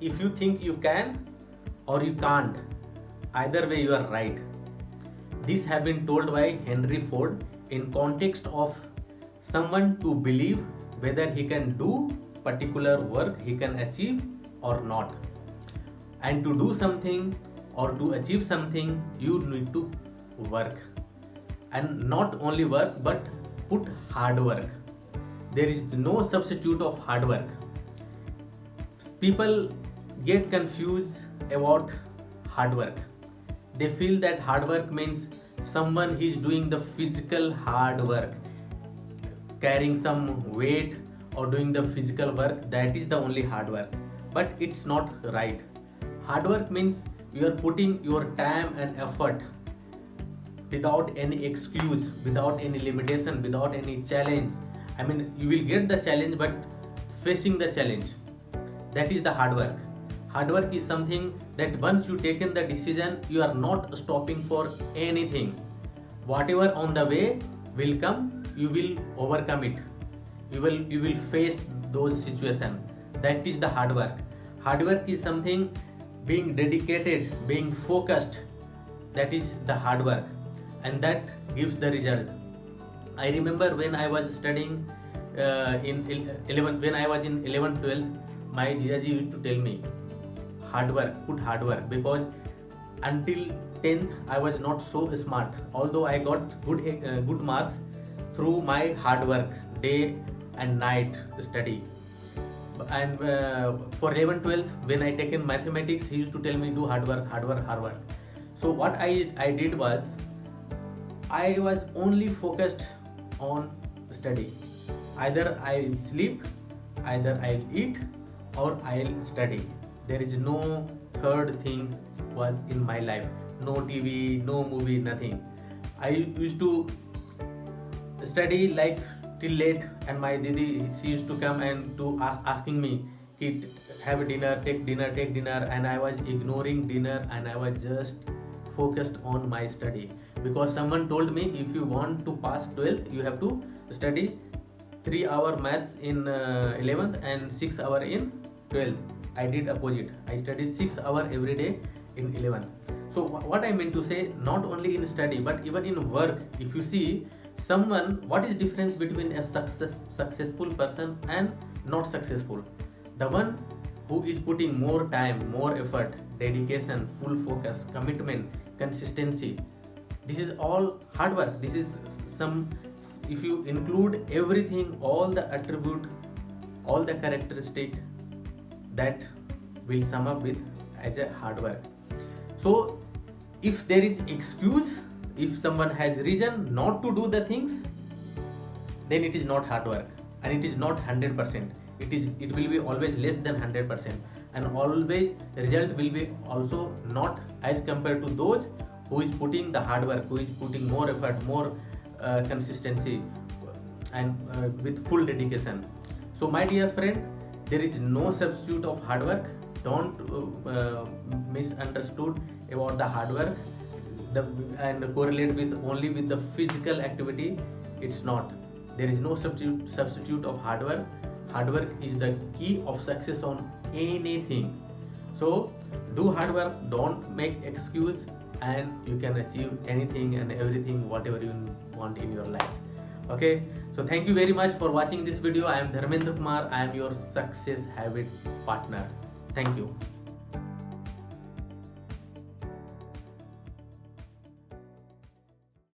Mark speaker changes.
Speaker 1: if you think you can or you can't, either way you are right. This have been told by Henry Ford in context of someone to believe whether he can do particular work he can achieve or not. And to do something or to achieve something, you need to work, and not only work but put hard work. There is no substitute of hard work. People get confused about hard work. They feel that hard work means someone is doing the physical hard work, carrying some weight or doing the physical work, that is the only hard work. But it's not right. Hard work means you are putting your time and effort without any excuse, without any limitation, without any challenge. I mean, you will get the challenge, but facing the challenge, that is the hard work. Hard work is something that once you taken the decision, you are not stopping for anything. Whatever on the way will come, you will overcome it. You will face those situations. That is the hard work. Hard work is something being dedicated, being focused. That is the hard work, and that gives the result. I remember when I was studying in 11, when I was in 11th, 12th, my Jijaji used to tell me, hard work, put hard work, because until 10th I was not so smart, although I got good marks through my hard work, day and night study. And for 11th, 12th, when I taken mathematics, he used to tell me, do hard work, hard work, hard work. So what I did was, I was only focused on study. Either I'll sleep, either I'll eat, or I'll study. There is no third thing was in my life. No TV, no movie, nothing. I used to study like till late, and my Didi, she used to come and to asking me, have dinner, take dinner, take dinner, and I was ignoring dinner and I was just focused on my study, because someone told me, if you want to pass 12th, you have to study 3-hour maths in 11th and 6 hour in 12th. I did opposite. I studied 6 hour every day in 11th. So what I mean to say, not only in study but even in work, if you see someone, what is difference between a successful person and not successful? The one who is putting more time, more effort, dedication, full focus, commitment, consistency. This is all hard work. This is some, if you include everything, all the attribute, all the characteristic, that will sum up with as a hard work. So if there is excuse, if someone has reason not to do the things, then it is not hard work, and it is not 100%. It will be always less than 100%, and always result will be also not as compared to those who is putting the hard work, who is putting more effort, more consistency, and with full dedication. So my dear friend, there is no substitute of hard work. Don't misunderstood about the hard work and correlate with only with the physical activity. It's not. There is no substitute of hard work. Hard work is the key of success on anything. So do hard work, don't make excuse, and you can achieve anything and everything whatever you want in your life. Okay, so thank you very much for watching this video. I am Dharmendra Kumar. I am your success habit partner. Thank you.